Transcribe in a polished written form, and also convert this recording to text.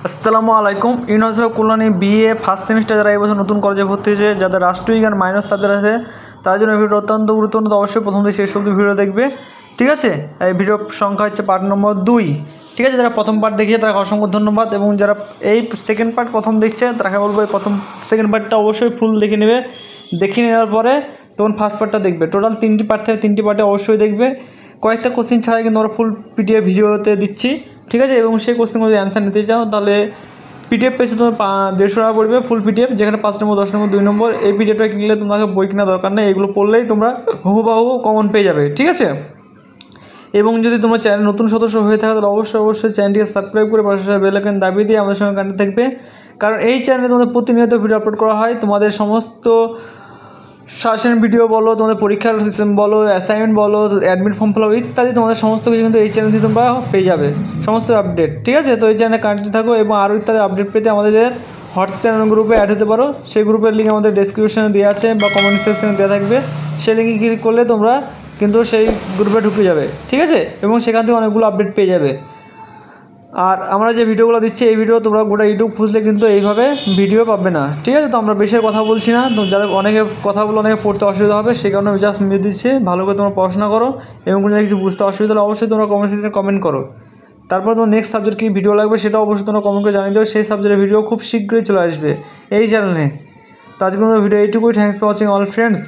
আসসালামু আলাইকুম। University of Kalyani BA first semester যারা এই বছর নতুন কলেজে ভর্তি হয়েছে, যাদের রাষ্ট্রবিজ্ঞান মাইনর সাবজেক্ট আছে, তার জন্য ভিডিও অত্যন্ত গুরুত্বপূর্ণ। তো অবশ্যই প্রথম থেকে শেষ অবধি ভিডিও দেখবে, ঠিক আছে। এই ভিডিও সংখ্যা হচ্ছে পার্ট নম্বর 2, ঠিক আছে। যারা প্রথম পার্ট দেখিয়ে তারা অসংখ্য ধন্যবাদ, এবং যারা এই সেকেন্ড পার্ট প্রথম দেখছে তাকে বলবো এই সেকেন্ড পার্টটা অবশ্যই ফুল দেখে নেবে। দেখে নেওয়ার পরে তখন ফার্স্ট পার্টটা দেখবে। টোটাল 3টি পার্ট থেকে 3টি পার্টে অবশ্যই দেখবে। কয়েকটা কোশ্চেন ছাড়াই কিন্তু আমরা ফুল পিডিএফ ভিডিওতে দিচ্ছি, ঠিক আছে। এবং সেই কোশ্চেনগুলো যদি অ্যান্সার নিতে চাও তাহলে পিডিএফ পেয়েছে তোমার 150 টাকা পড়বে ফুল পিডিএফ, যেখানে 5 নম্বর 10 নম্বর 2 নম্বর। এই পিডিএফটা কিনলে তোমাকে বই কেনা দরকার নেই, এগুলো পড়লেই তোমরা হুবহু কমন পেয়ে যাবে, ঠিক আছে। এবং যদি তোমার চ্যানেল নতুন সদস্য হয়ে থাকে তাহলে অবশ্যই চ্যানেলটিকে সাবস্ক্রাইব করে পাশে বেল আইকন দাবিয়ে দিয়ে আমাদের সঙ্গে কানেক্ট থাকবে, কারণ এই চ্যানেলে তোমাদের প্রতিনিয়ত ভিডিও আপলোড করা হয়। তোমাদের সমস্ত সাজেশন ভিডিও বলো, তোমাদের পরীক্ষার সিস্টেম বলো, অ্যাসাইনমেন্ট বলো, অ্যাডমিট ফর্ম ফিল আপ ইত্যাদি, তোমাদের সমস্ত কিছু কিন্তু এই চ্যানেল থেকে তোমরা পেয়ে যাবে, সমস্ত আপডেট, ঠিক আছে। তো এই চ্যানেলে কানেক্ট থাকো, এবং আরও ইত্যাদি আপডেট পেতে আমাদের হোয়াটসঅ্যাপ গ্রুপে অ্যাড হতে পারো। সেই গ্রুপের লিঙ্ক আমাদের ডেসক্রিপশনে দেওয়া আছে বা কমেন্ট সেকশনে দেওয়া থাকবে। সেই লিঙ্কে ক্লিক করলে তোমরা কিন্তু সেই গ্রুপে ঢুকে যাবে, ঠিক আছে। এবং সেখান থেকে অনেকগুলো আপডেট পেয়ে যাবে। আর আমরা যে ভিডিওগুলো দিচ্ছি এই ভিডিও তোমরা গোটা ইউটিউব খুঁজলে কিন্তু এইভাবে ভিডিও পাবে না, ঠিক আছে। তো আমরা বেশি কথা বলছি না, তো যাদের অনেকে কথা বলে অনেকে পড়তে অসুবিধা হবে, সেই কারণে আমি জাস্ট মেয়ে দিচ্ছি। ভালো করে তোমরা পড়াশোনা করো, এবং কোনো কিছু বুঝতে অসুবিধা হলে অবশ্যই তোমরা কমেন্ট সেকশনে কমেন্ট করো। তারপর তোমার নেক্সট সাবজেক্ট কী ভিডিও লাগবে সেটা অবশ্যই তোমরা কমেন্ট করে জানিয়ে দেবো। সেই সাবজেক্টের ভিডিও খুব শীঘ্রই চলে আসবে এই চ্যানেলে। তো আজকে ভিডিও এইটুকুই। Thanks for watching all friends.